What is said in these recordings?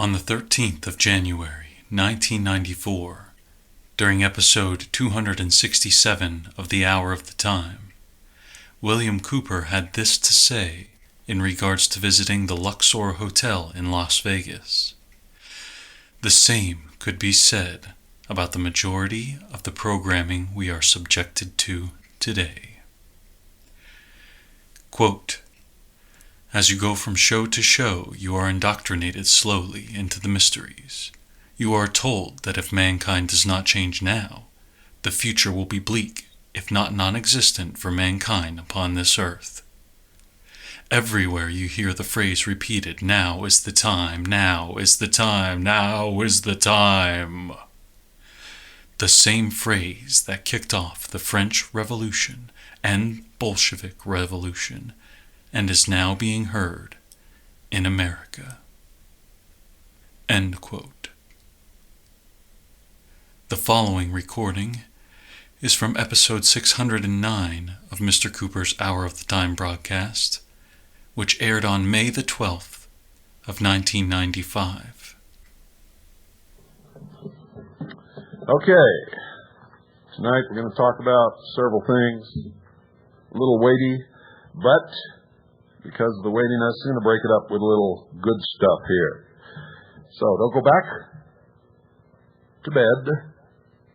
On the 13th of January, 1994, during episode 267 of The Hour of the Time, William Cooper had this to say in regards to visiting the Luxor Hotel in Las Vegas. The same could be said about the majority of the programming we are subjected to today. Quote, "As you go from show to show, you are indoctrinated slowly into the mysteries. You are told that if mankind does not change now, the future will be bleak, if not non-existent, for mankind upon this earth. Everywhere you hear the phrase repeated, 'Now is the time, now is the time, now is the time.' The same phrase that kicked off the French Revolution and Bolshevik Revolution and is now being heard in America." End quote. The following recording is from episode 609 of Mr. Cooper's Hour of the Time broadcast, which aired on May the 12th of 1995. Okay, tonight we're going to talk about several things, a little weighty, but because of the weightiness, I'm going to break it up with a little good stuff here. So don't go back to bed.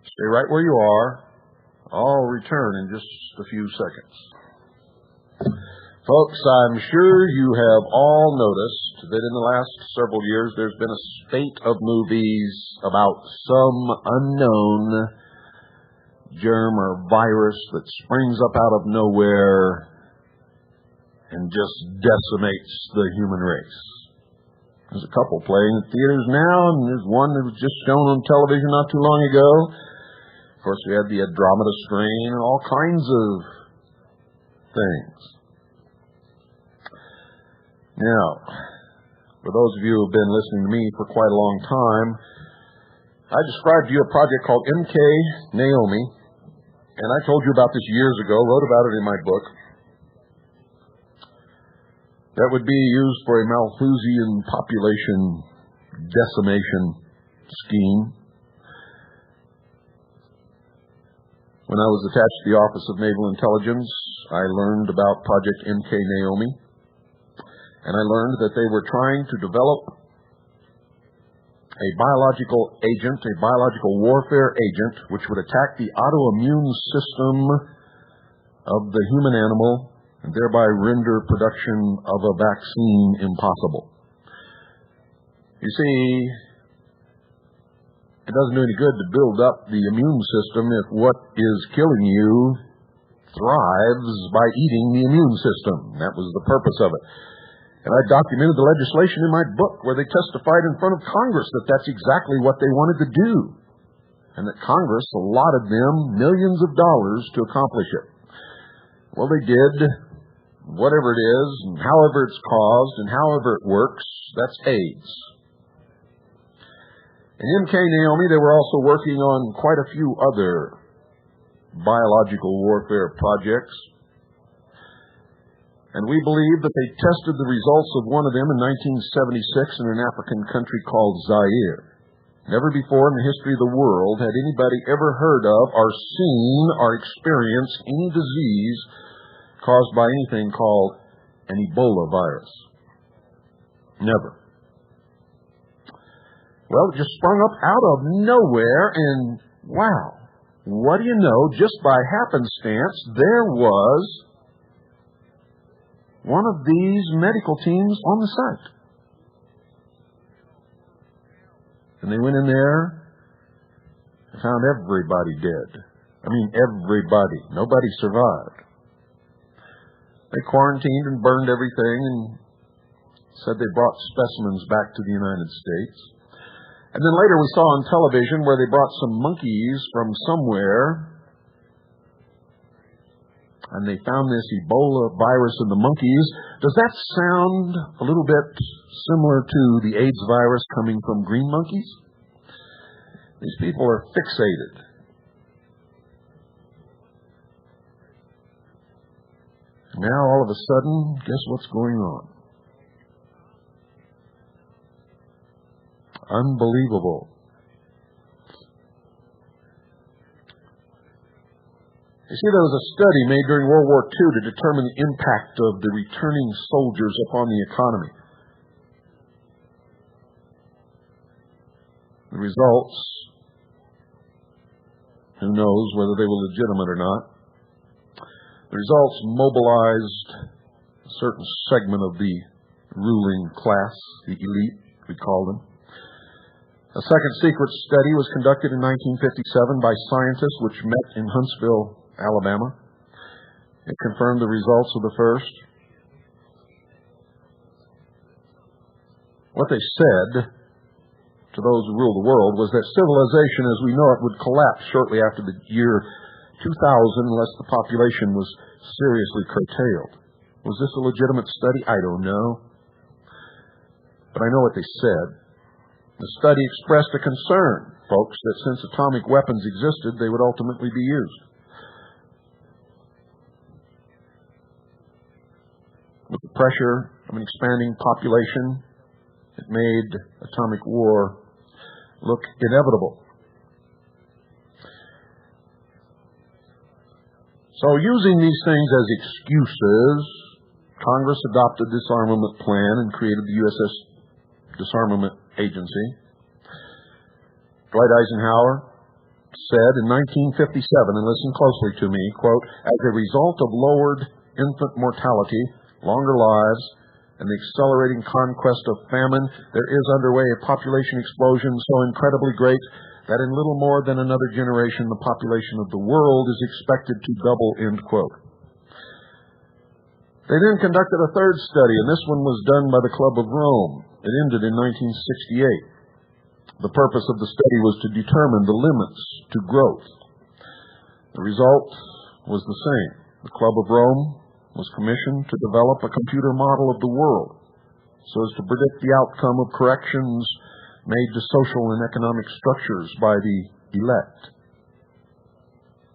Stay right where you are. I'll return in just a few seconds. Folks, I'm sure you have all noticed that in the last several years there's been a spate of movies about some unknown germ or virus that springs up out of nowhere and just decimates the human race. There's a couple playing in theaters now, and there's one that was just shown on television not too long ago. Of course, we had the Andromeda strain and all kinds of things. Now, for those of you who have been listening to me for quite a long time, I described to you a project called MK Naomi, and I told you about this years ago, wrote about it in my book. That would be used for a Malthusian population decimation scheme. When I was attached to the Office of Naval Intelligence, I learned about Project MK Naomi, and I learned that they were trying to develop a biological agent, a biological warfare agent, which would attack the autoimmune system of the human animal and thereby render production of a vaccine impossible. You see, it doesn't do any good to build up the immune system if what is killing you thrives by eating the immune system. That was the purpose of it. And I documented the legislation in my book where they testified in front of Congress that that's exactly what they wanted to do, and that Congress allotted them millions of dollars to accomplish it. Well, they did. Whatever it is, and however it's caused, and however it works, that's AIDS. In MK Naomi, they were also working on quite a few other biological warfare projects. And we believe that they tested the results of one of them in 1976 in an African country called Zaire. Never before in the history of the world had anybody ever heard of or seen or experienced any disease caused by anything called an Ebola virus. Never. Well, it just sprung up out of nowhere, and wow, what do you know, just by happenstance, there was one of these medical teams on the site. And they went in there and found everybody dead. I mean, everybody. Nobody survived. They quarantined and burned everything and said they brought specimens back to the United States. And then later we saw on television where they brought some monkeys from somewhere, and they found this Ebola virus in the monkeys. Does that sound a little bit similar to the AIDS virus coming from green monkeys? These people are fixated. Now, all of a sudden, guess what's going on? Unbelievable. You see, there was a study made during World War II to determine the impact of the returning soldiers upon the economy. The results, who knows whether they were legitimate or not, the results mobilized a certain segment of the ruling class, the elite, we call them. A second secret study was conducted in 1957 by scientists which met in Huntsville, Alabama. It confirmed the results of the first. What they said to those who ruled the world was that civilization as we know it would collapse shortly after the year 2000 unless the population was seriously curtailed. Was this a legitimate study? I don't know. But I know what they said. The study expressed a concern, folks, that since atomic weapons existed, they would ultimately be used. With the pressure of an expanding population, it made atomic war look inevitable. So using these things as excuses, Congress adopted this disarmament plan and created the USS Disarmament Agency. Dwight Eisenhower said in 1957, and listen closely to me, quote, as a result of lowered infant mortality, longer lives, and the accelerating conquest of famine, there is underway a population explosion so incredibly great that in little more than another generation, the population of the world is expected to double, end quote. They then conducted a third study, and this one was done by the Club of Rome. It ended in 1968. The purpose of the study was to determine the limits to growth. The result was the same. The Club of Rome was commissioned to develop a computer model of the world so as to predict the outcome of corrections made to social and economic structures by the elect.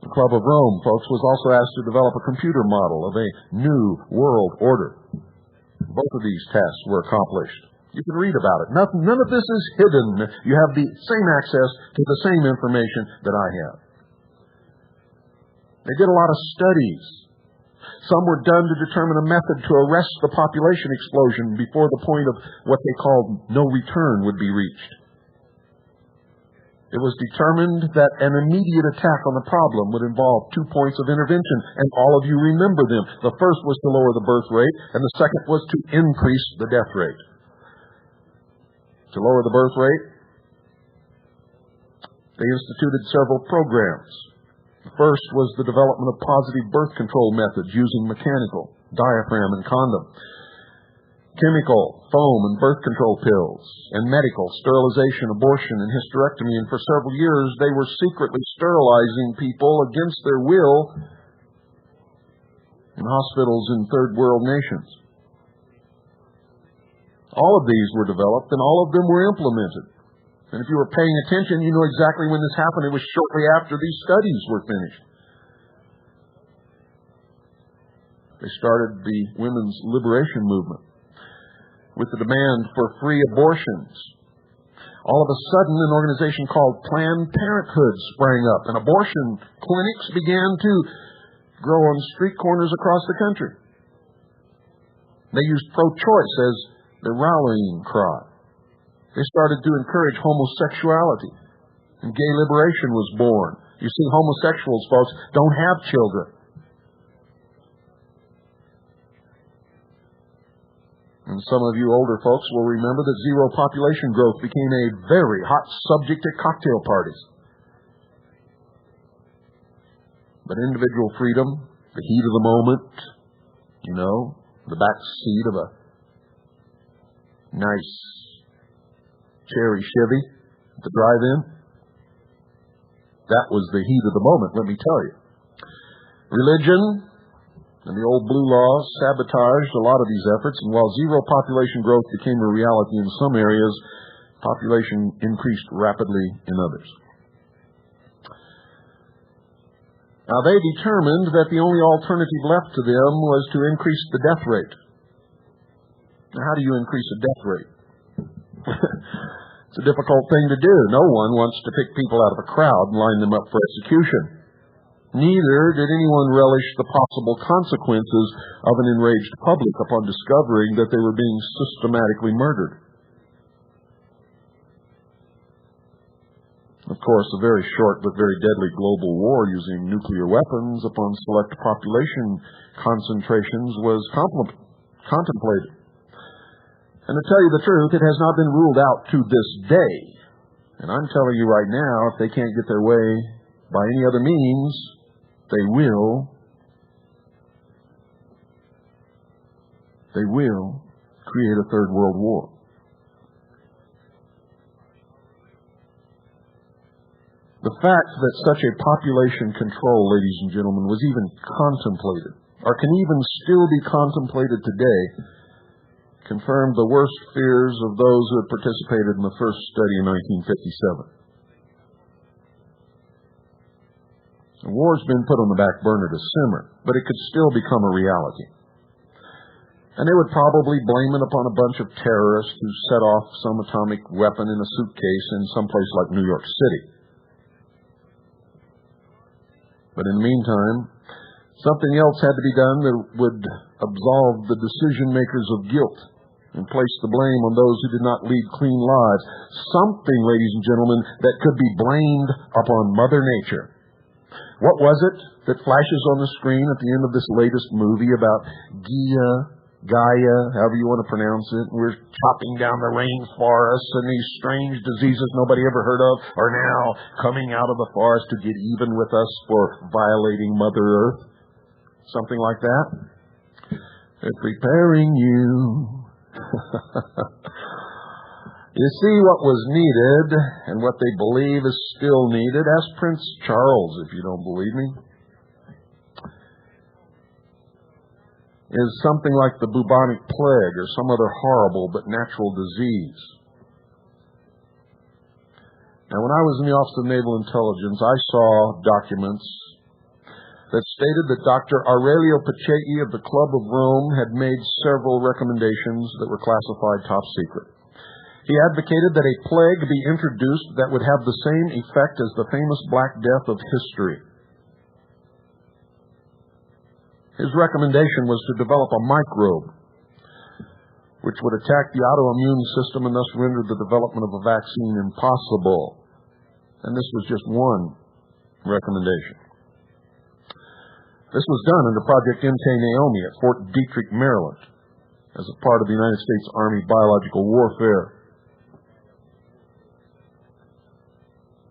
The Club of Rome, folks, was also asked to develop a computer model of a new world order. Both of these tasks were accomplished. You can read about it. None of this is hidden. You have the same access to the same information that I have. They did a lot of studies. Some were done to determine a method to arrest the population explosion before the point of what they called no return would be reached. It was determined that an immediate attack on the problem would involve 2 points of intervention, and all of you remember them. The first was to lower the birth rate, and the second was to increase the death rate. To lower the birth rate, they instituted several programs. The first was the development of positive birth control methods using mechanical, diaphragm, and condom, chemical, foam, and birth control pills, and medical, sterilization, abortion, and hysterectomy. And for several years, they were secretly sterilizing people against their will in hospitals in third world nations. All of these were developed, and all of them were implemented. And if you were paying attention, you know exactly when this happened. It was shortly after these studies were finished. They started the women's liberation movement with the demand for free abortions. All of a sudden, an organization called Planned Parenthood sprang up, and abortion clinics began to grow on street corners across the country. They used pro-choice as their rallying cry. They started to encourage homosexuality, and gay liberation was born. You see, homosexuals, folks, don't have children. And some of you older folks will remember that zero population growth became a very hot subject at cocktail parties. But individual freedom, the heat of the moment, you know, the back seat of a nice cherry Chevy at the drive-in, that was the heat of the moment, let me tell you. Religion and the old blue laws sabotaged a lot of these efforts, and while zero population growth became a reality in some areas, population increased rapidly in others. Now, they determined that the only alternative left to them was to increase the death rate. Now, how do you increase a death rate? It's a difficult thing to do. No one wants to pick people out of a crowd and line them up for execution. Neither did anyone relish the possible consequences of an enraged public upon discovering that they were being systematically murdered. Of course, a very short but very deadly global war using nuclear weapons upon select population concentrations was contemplated. And to tell you the truth, it has not been ruled out to this day. And I'm telling you right now, if they can't get their way by any other means, they will create a third world war. The fact that such a population control, ladies and gentlemen, was even contemplated, or can even still be contemplated today, confirmed the worst fears of those who had participated in the first study in 1957. The war's been put on the back burner to simmer, but it could still become a reality. And they would probably blame it upon a bunch of terrorists who set off some atomic weapon in a suitcase in some place like New York City. But in the meantime, something else had to be done that would absolve the decision makers of guilt and place the blame on those who did not lead clean lives. Something, ladies and gentlemen, that could be blamed upon Mother Nature. What was it that flashes on the screen at the end of this latest movie about Gaia, however you want to pronounce it? We're chopping down the rainforests, and these strange diseases nobody ever heard of are now coming out of the forest to get even with us for violating Mother Earth. Something like that. They're preparing you. You see, what was needed and what they believe is still needed. Ask Prince Charles if you don't believe me. Is something like the bubonic plague or some other horrible but natural disease. Now, when I was in the Office of Naval Intelligence, I saw documents that stated that Dr. Aurelio Pacheco of the Club of Rome had made several recommendations that were classified top secret. He advocated that a plague be introduced that would have the same effect as the famous Black Death of history. His recommendation was to develop a microbe which would attack the autoimmune system and thus render the development of a vaccine impossible. And this was just one recommendation. This was done under Project MK Naomi at Fort Detrick, Maryland, as a part of the United States Army biological warfare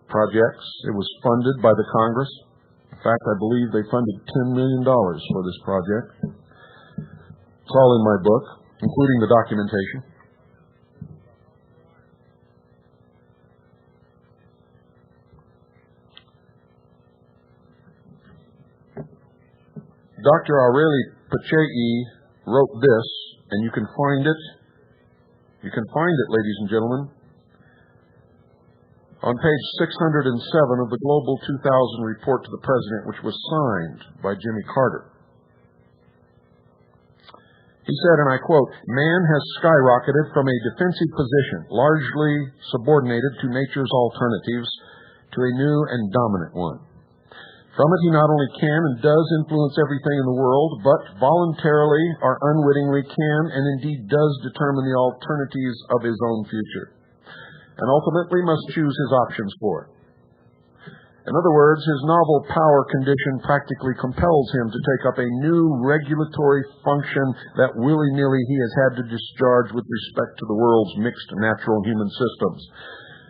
projects. It was funded by the Congress. In fact, I believe they funded $10 million for this project. It's all in my book, including the documentation. Dr. Aurelio Pacheco wrote this, and you can find it. You can find it, ladies and gentlemen, on page 607 of the Global 2000 report to the President, which was signed by Jimmy Carter. He said, and I quote, "Man has skyrocketed from a defensive position, largely subordinated to nature's alternatives, to a new and dominant one. From it he not only can and does influence everything in the world, but voluntarily or unwittingly can and indeed does determine the alternatives of his own future, and ultimately must choose his options for it. In other words, his novel power condition practically compels him to take up a new regulatory function that willy-nilly he has had to discharge with respect to the world's mixed natural human systems.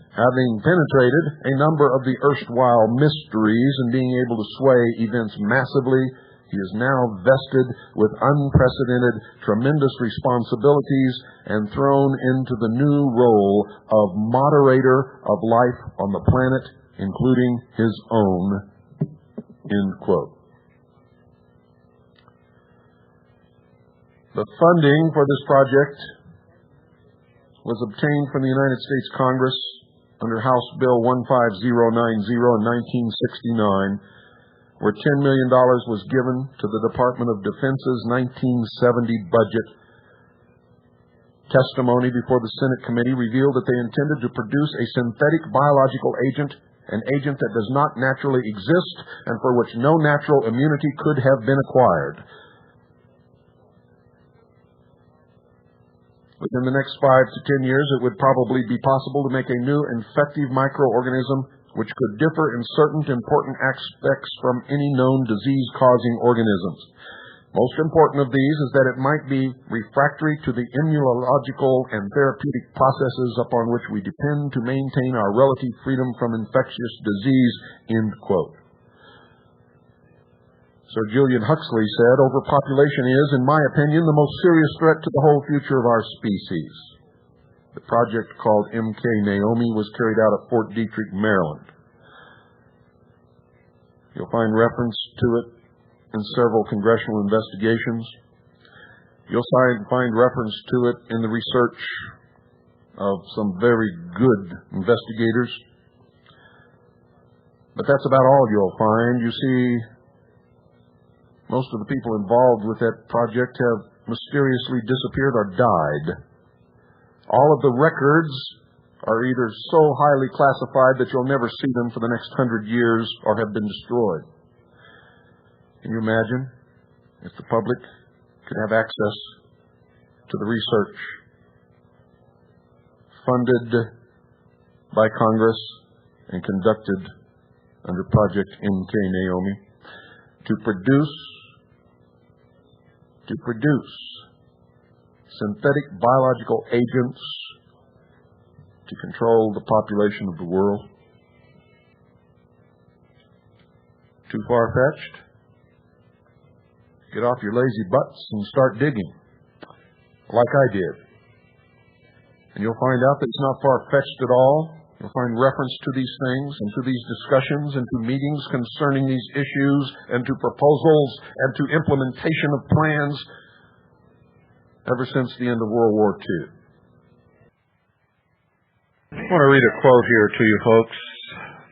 Having penetrated a number of the erstwhile mysteries and being able to sway events massively, he is now vested with unprecedented, tremendous responsibilities and thrown into the new role of moderator of life on the planet, including his own." End quote. The funding for this project was obtained from the United States Congress under House Bill 15090 in 1969, where $10 million was given to the Department of Defense's 1970 budget Testimony before the Senate committee revealed that they intended to produce a synthetic biological agent, an agent that does not naturally exist and for which no natural immunity could have been acquired. Within the next 5 to 10 years, it would probably be possible to make a new infective microorganism which could differ in certain important aspects from any known disease-causing organisms. Most important of these is that it might be refractory to the immunological and therapeutic processes upon which we depend to maintain our relative freedom from infectious disease, end quote. Sir Julian Huxley said, "Overpopulation is, in my opinion, the most serious threat to the whole future of our species." The project called MK Naomi was carried out at Fort Detrick, Maryland. You'll find reference to it in several congressional investigations. You'll find reference to it in the research of some very good investigators. But that's about all you'll find. You see, most of the people involved with that project have mysteriously disappeared or died. All of the records are either so highly classified that you'll never see them for the next 100 years or have been destroyed. Can you imagine if the public could have access to the research funded by Congress and conducted under Project MK Naomi to produce synthetic biological agents to control the population of the world? Too far-fetched? Get off your lazy butts and start digging, like I did. And you'll find out that it's not far-fetched at all. You'll find reference to these things and to these discussions and to meetings concerning these issues and to proposals and to implementation of plans ever since the end of World War II. I want to read a quote here to you folks.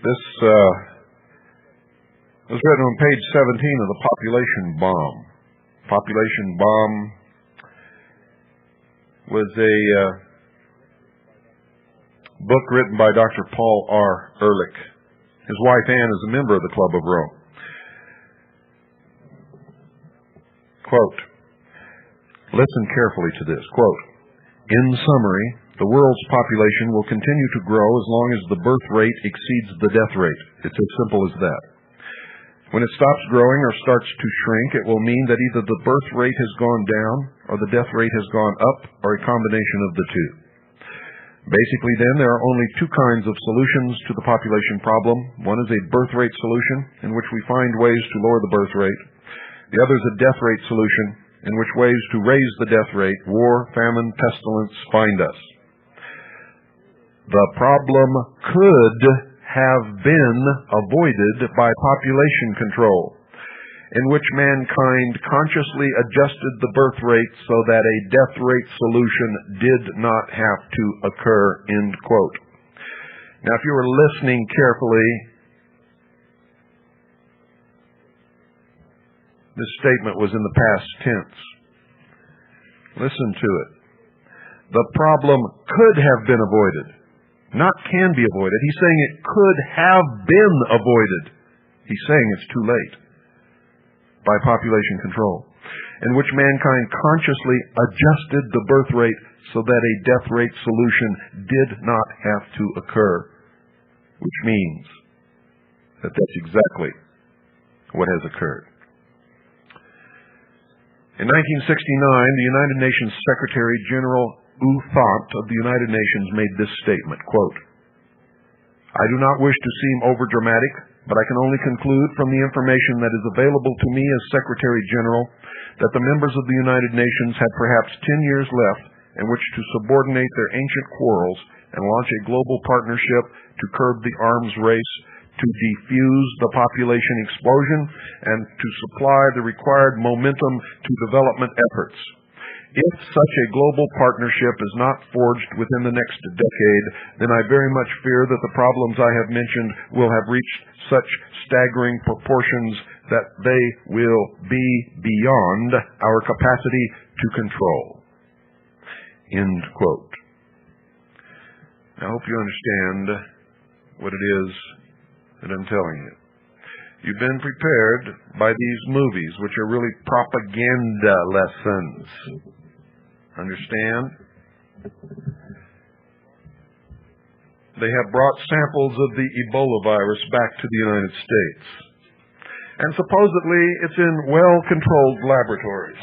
This was written on page 17 of The Population Bomb. Population Bomb was a book written by Dr. Paul R. Ehrlich. His wife Ann is a member of the Club of Rome. Quote, listen carefully to this. Quote, in summary, the world's population will continue to grow as long as the birth rate exceeds the death rate. It's as simple as that. When it stops growing or starts to shrink, it will mean that either the birth rate has gone down or the death rate has gone up, or a combination of the two. Basically, then, there are only two kinds of solutions to the population problem. One is a birth rate solution, in which we find ways to lower the birth rate. The other is a death rate solution, in which ways to raise the death rate, war, famine, pestilence, find us. The problem could have been avoided by population control, in which mankind consciously adjusted the birth rate so that a death rate solution did not have to occur, end quote. Now, if you were listening carefully, this statement was in the past tense. Listen to it. The problem could have been avoided, not can be avoided. He's saying it could have been avoided. He's saying it's too late. By population control, in which mankind consciously adjusted the birth rate so that a death rate solution did not have to occur, which means that that's exactly what has occurred. In 1969, the United Nations Secretary General U Thant of the United Nations made this statement, quote, I do not wish to seem overdramatic, but I can only conclude from the information that is available to me as Secretary General that the members of the United Nations had perhaps 10 years left in which to subordinate their ancient quarrels and launch a global partnership to curb the arms race, to defuse the population explosion, and to supply the required momentum to development efforts. If such a global partnership is not forged within the next decade, then I very much fear that the problems I have mentioned will have reached such staggering proportions that they will be beyond our capacity to control. End quote. I hope you understand what it is that I'm telling you. You've been prepared by these movies, which are really propaganda lessons. Understand? They have brought samples of the Ebola virus back to the United States. And supposedly it's in well-controlled laboratories.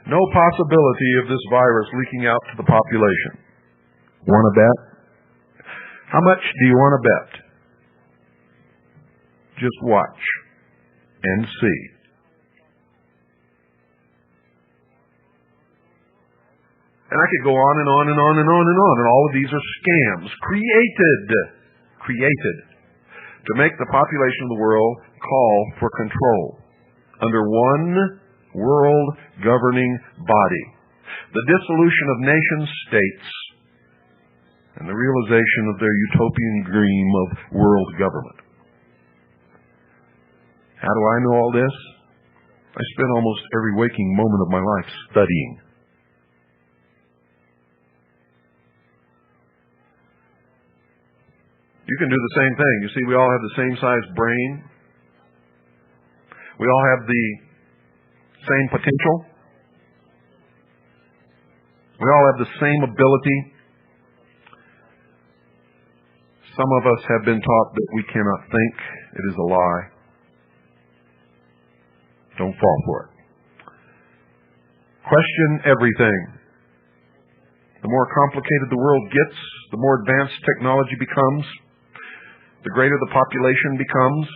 No possibility of this virus leaking out to the population. Want to bet? How much do you want to bet? Just watch and see. And I could go on and on and on and on and on, and all of these are scams created to make the population of the world call for control under one world governing body. The dissolution of nation states and the realization of their utopian dream of world government. How do I know all this? I spend almost every waking moment of my life studying. You can do the same thing. You see, we all have the same size brain. We all have the same potential. We all have the same ability. Some of us have been taught that we cannot think. It is a lie. Don't fall for it. Question everything. The more complicated the world gets, the more advanced technology becomes, the greater the population becomes,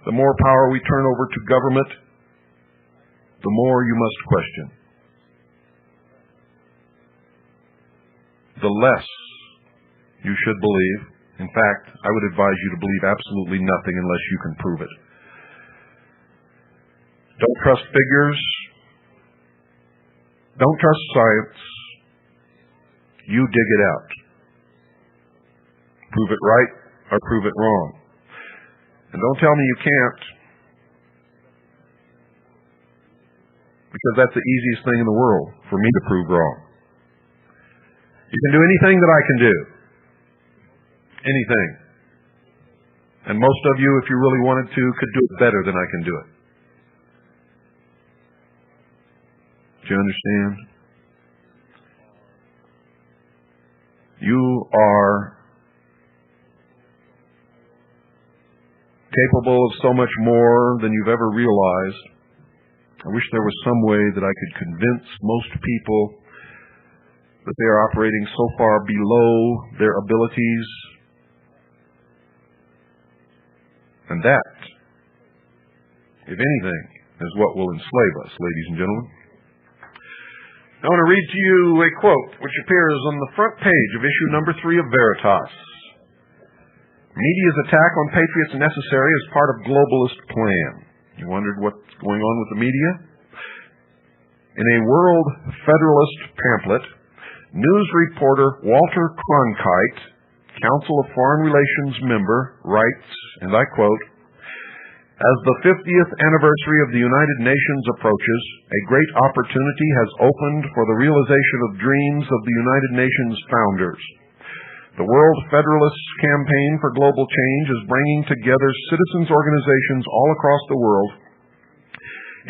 the more power we turn over to government, the more you must question. The less you should believe. In fact, I would advise you to believe absolutely nothing unless you can prove it. Don't trust figures. Don't trust science. You dig it out. Prove it right or prove it wrong. And don't tell me you can't, because that's the easiest thing in the world for me to prove wrong. You can do anything that I can do. Anything. And most of you, if you really wanted to, could do it better than I can do it. Do you understand? You are capable of so much more than you've ever realized. I wish there was some way that I could convince most people that they are operating so far below their abilities. And that, if anything, is what will enslave us, ladies and gentlemen. I want to read to you a quote which appears on the front page of issue number 3 of Veritas. Media's attack on patriots necessary as part of globalist plan. You wondered what's going on with the media? In a World Federalist pamphlet, news reporter Walter Cronkite, Council of Foreign Relations member, writes, and I quote, "As the 50th anniversary of the United Nations approaches, a great opportunity has opened for the realization of dreams of the United Nations founders. The World Federalists Campaign for Global Change is bringing together citizens' organizations all across the world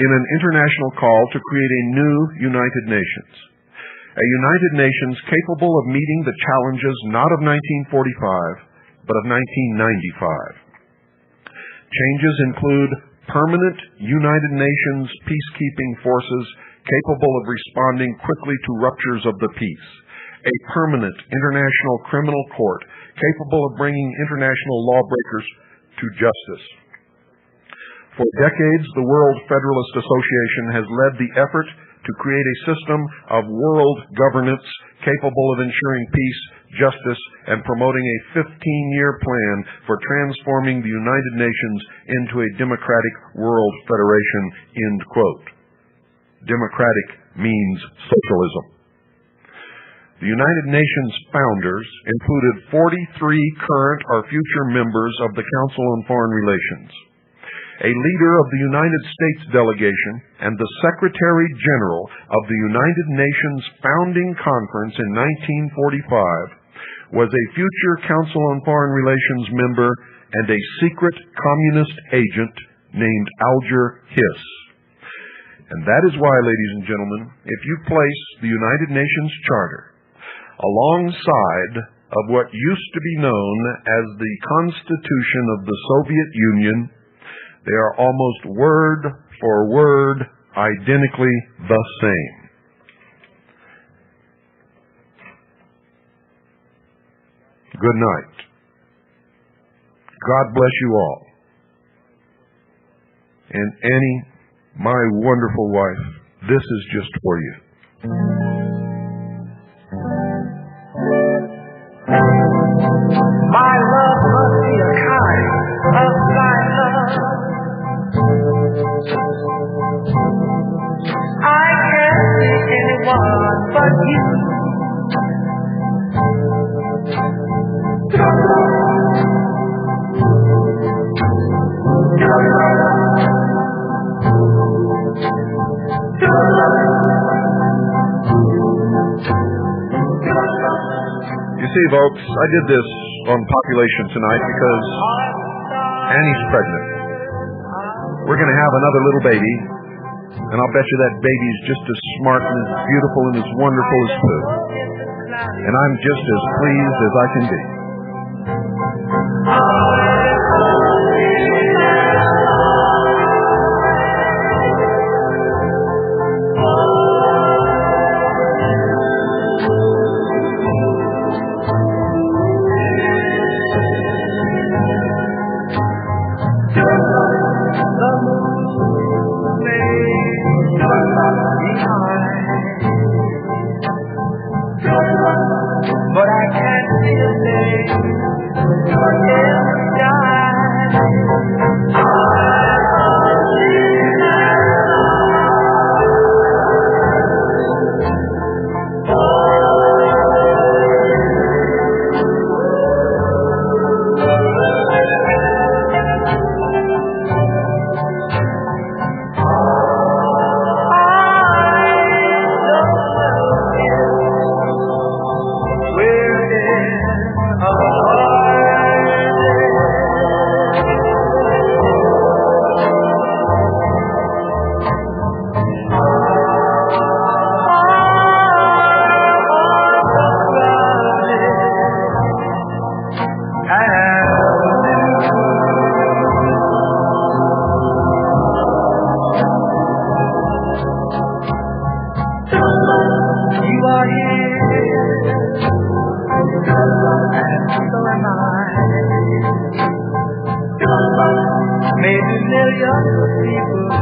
in an international call to create a new United Nations. A United Nations capable of meeting the challenges not of 1945, but of 1995. Changes include permanent United Nations peacekeeping forces capable of responding quickly to ruptures of the peace, a permanent international criminal court capable of bringing international lawbreakers to justice. For decades, the World Federalist Association has led the effort to create a system of world governance capable of ensuring peace, justice, and promoting a 15-year plan for transforming the United Nations into a democratic world federation," end quote. Democratic means socialism. The United Nations founders included 43 current or future members of the Council on Foreign Relations. a leader of the United States delegation and the Secretary General of the United Nations Founding Conference in 1945, was a future Council on Foreign Relations member and a secret communist agent named Alger Hiss. And that is why, ladies and gentlemen, if you place the United Nations Charter alongside of what used to be known as the Constitution of the Soviet Union, they are almost word for word identically the same. Good night. God bless you all. And Annie, my wonderful wife, this is just for you. My love must be a kind of thy love. I can't see anyone but you. You see, folks, I did this on population tonight because Annie's pregnant. We're going to have another little baby, and I'll bet you that baby's just as smart and as beautiful and as wonderful as Pooh. And I'm just as pleased as I can be. But I can't see a thing in the sky. Maybe millions of people